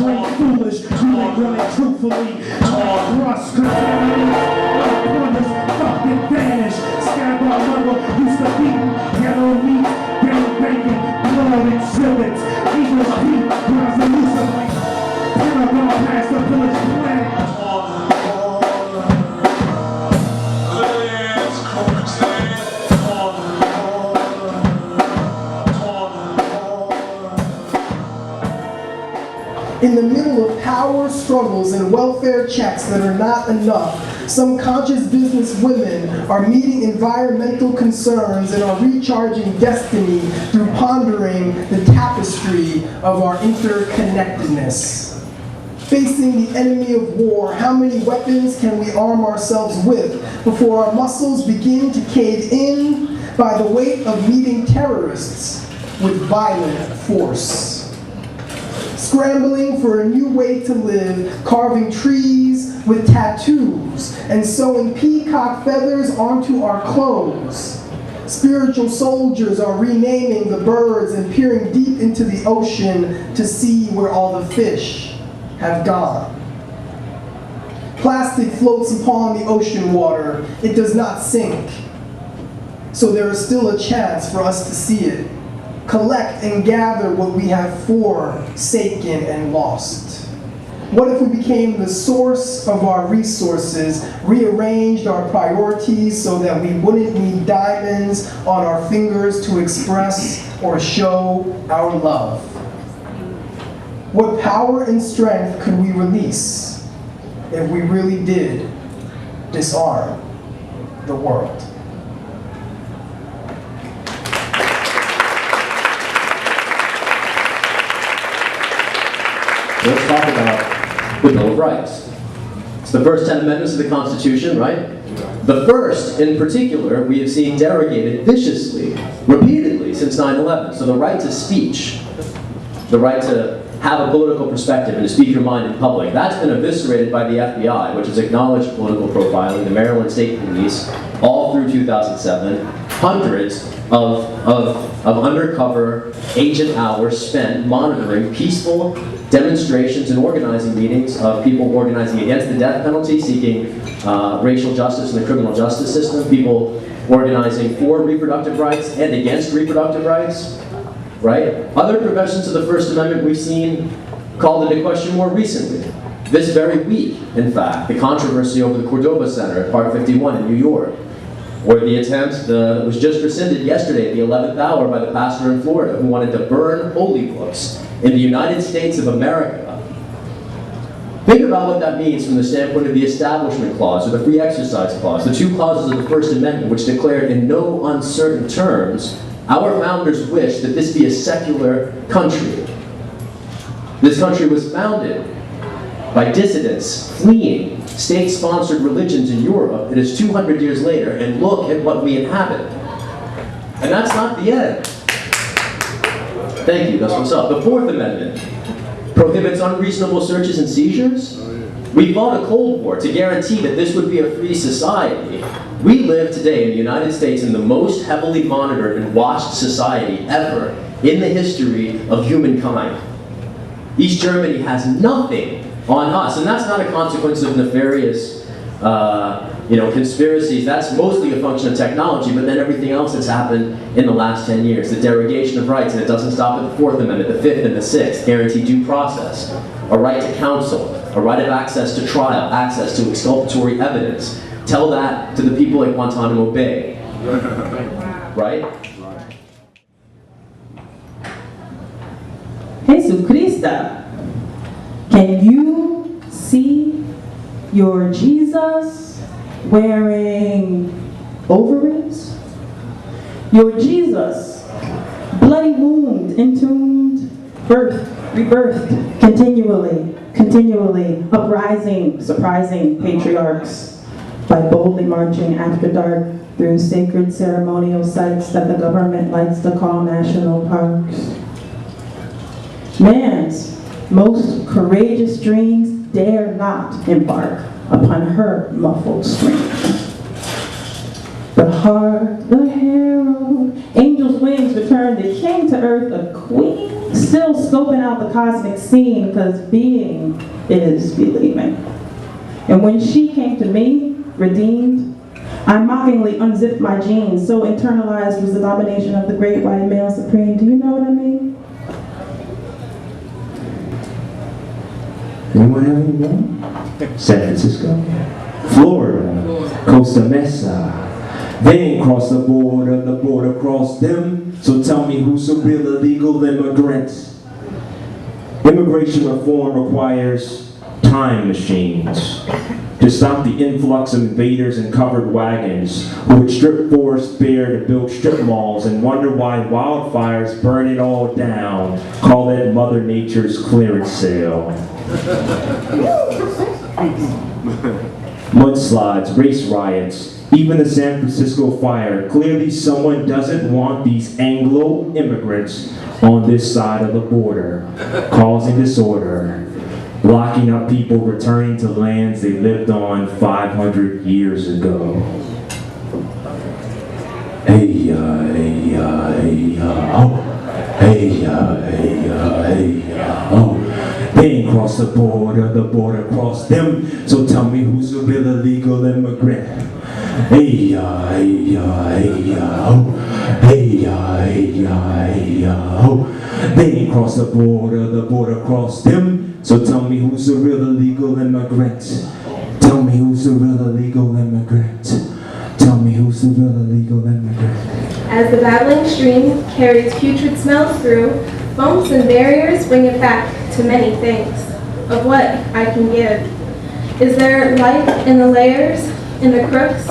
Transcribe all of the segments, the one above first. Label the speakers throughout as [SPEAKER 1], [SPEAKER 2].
[SPEAKER 1] straight foolish, you ain't running truthfully. Rust, contaminated, brothers fucking vanish. Scab our level, used to be yellow meat, yellow bacon, blood and drillings. Eagles beat, resolution like Pentagon past the village planet.
[SPEAKER 2] In the middle of power struggles and welfare checks that are not enough, some conscious business women are meeting environmental concerns and are recharging destiny through pondering the tapestry of our interconnectedness. Facing the enemy of war, how many weapons can we arm ourselves with before our muscles begin to cave in by the weight of meeting terrorists with violent force? Scrambling for a new way to live, carving trees with tattoos, and sewing peacock feathers onto our clothes. Spiritual soldiers are renaming the birds and peering deep into the ocean to see where all the fish have gone. Plastic floats upon the ocean water. It does not sink. So there is still a chance for us to see it. Collect and gather what we have forsaken and lost. What if we became the source of our resources, rearranged our priorities so that we wouldn't need diamonds on our fingers to express or show our love? What power and strength could we release if we really did disarm the world?
[SPEAKER 3] Let's talk about the Bill of Rights. It's the first 10 amendments of the Constitution, right? The first, in particular, we have seen derogated viciously, repeatedly, since 9/11. So the right to speech, the right to have a political perspective and to speak your mind in public, that's been eviscerated by the FBI, which has acknowledged political profiling, the Maryland State Police, all through 2007. Hundreds of undercover agent hours spent monitoring peaceful demonstrations and organizing meetings of people organizing against the death penalty, seeking racial justice in the criminal justice system, people organizing for reproductive rights and against reproductive rights, right? Other provisions of the First Amendment we've seen called into question more recently. This very week, in fact, the controversy over the Cordova Center at Park 51 in New York, or the attempt that was just rescinded yesterday at the 11th hour by the pastor in Florida who wanted to burn holy books in the United States of America. Think about what that means from the standpoint of the Establishment Clause or the Free Exercise Clause, the two clauses of the First Amendment which declared in no uncertain terms our founders wished that this be a secular country. This country was founded by dissidents fleeing state-sponsored religions in Europe. It is 200 years later, and look at what we inhabit. And that's not the end. Thank you, that's what's up. The Fourth Amendment prohibits unreasonable searches and seizures. We fought a Cold War to guarantee that this would be a free society. We live today in the United States in the most heavily monitored and watched society ever in the history of humankind. East Germany has nothing on us, and that's not a consequence of nefarious conspiracies. That's mostly a function of technology, but then everything else that's happened in the last 10 years, the derogation of rights, and it doesn't stop at the Fourth Amendment, the Fifth and the Sixth, guarantee due process, a right to counsel, a right of access to trial, access to exculpatory evidence. Tell that to the people at Guantanamo Bay, right?
[SPEAKER 4] Jesus Christa, can you see your Jesus wearing overalls? Your Jesus, bloody wound, entombed, birth, rebirthed, continually, uprising, surprising patriarchs by boldly marching after dark through sacred ceremonial sites that the government likes to call national parks. Man's most courageous dreams dare not embark upon her muffled screams. But hark the herald, angels' wings return, they came to earth a queen Still scoping out the cosmic scene because being is believing. And when she came to me, redeemed, I mockingly unzipped my jeans, so internalized was the domination of the great white male supreme. Do you know what I mean?
[SPEAKER 5] Anyone have any more? San Francisco, Florida, Costa Mesa. They ain't crossed the border crossed them. So tell me who's a real illegal immigrant? Immigration reform requires time machines to stop the influx of invaders in covered wagons who would strip forests bare to build strip malls and wonder why wildfires burn it all down. Call that Mother Nature's clearance sale. Mudslides, race riots, even the San Francisco fire. Clearly someone doesn't want these Anglo immigrants on this side of the border, causing disorder, locking up people returning to lands they lived on 500 years ago. Hey, hey, hey, oh. Hey, hey, oh. They ain't crossed the border crossed them. So tell me who's a real illegal immigrant? Hey, hey, hey, oh. Hey, hey, hey, oh. They ain't crossed the border crossed them. So tell me who's a real illegal immigrant? Tell me who's a real illegal immigrant? Tell me who's a real illegal immigrant?
[SPEAKER 6] As the babbling stream carries putrid smells through, bumps and barriers bring it back to many things of what I can give. Is there life in the layers, in the crooks,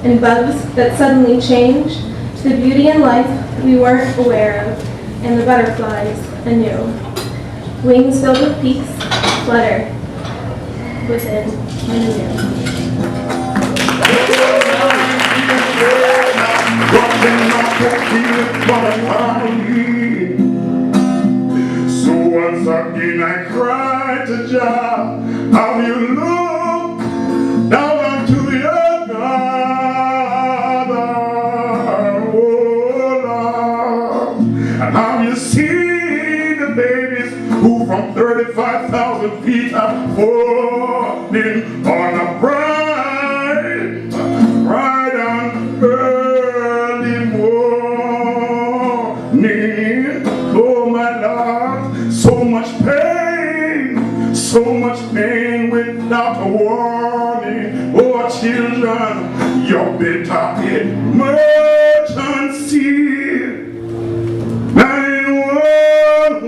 [SPEAKER 6] and bugs that suddenly change to the beauty and life we weren't aware of, and the butterflies anew? Wings filled with peace flutter within and
[SPEAKER 1] So once again I cried to Jah, how you look down onto your garden, oh Lord, and how you see the babies who from 35,000 feet are falling on a bright and early morning. Oh my Lord, so much pain without a warning. Oh children, you better emergency 911.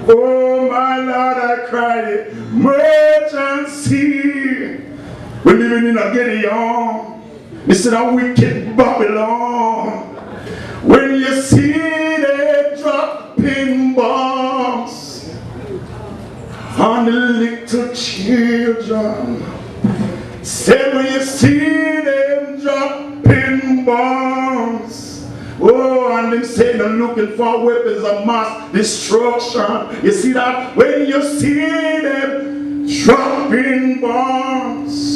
[SPEAKER 1] Oh my Lord, I cry emergency. We're living in a Gideon. This is a wicked Babylon. When you see they dropping bombs on the little children, say when you see them dropping bombs, oh, and them say they're looking for weapons of mass destruction. You see that? When you see them dropping bombs,